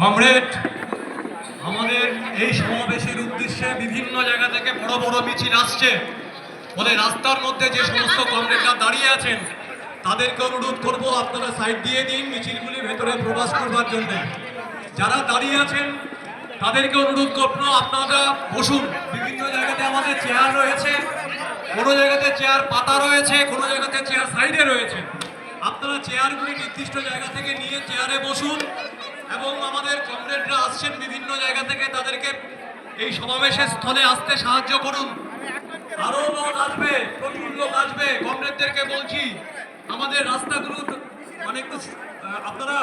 Comrade, আমাদের এই সমাবেশের উদ্দেশ্যে বিভিন্ন জায়গা থেকে বড় বড় মিছিল আসছে। ফলে রাস্তার মধ্যে যে সমস্ত কমরেডরা দাঁড়িয়ে আছেন তাদেরকে অনুরোধ করব, আপনারা সাইড দিয়ে দিন মিছিলগুলি ভেতরে প্রবেশ করবার জন্য। যারা দাঁড়িয়ে আছেন তাদেরকে অনুরোধ করবো আপনারা বসুন। বিভিন্ন জায়গাতে আমাদের চেয়ার রয়েছে, কোনো জায়গাতে চেয়ার পাতা রয়েছে, কোনো জায়গাতে চেয়ার সাইডে রয়েছে। আপনারা চেয়ারগুলি নির্দিষ্ট জায়গা থেকে নিয়ে চেয়ারে বসুন এবং আমাদের কমরেডরা আসছেন বিভিন্ন জায়গা থেকে, তাদেরকে এই সমাবেশের স্থলে আসতে সাহায্য করুন। আরো লোক আসবে, প্রচুর লোক আসবে। কমরেডদেরকে বলছি আমাদের রাস্তাগুলো মানে একটু আপনারা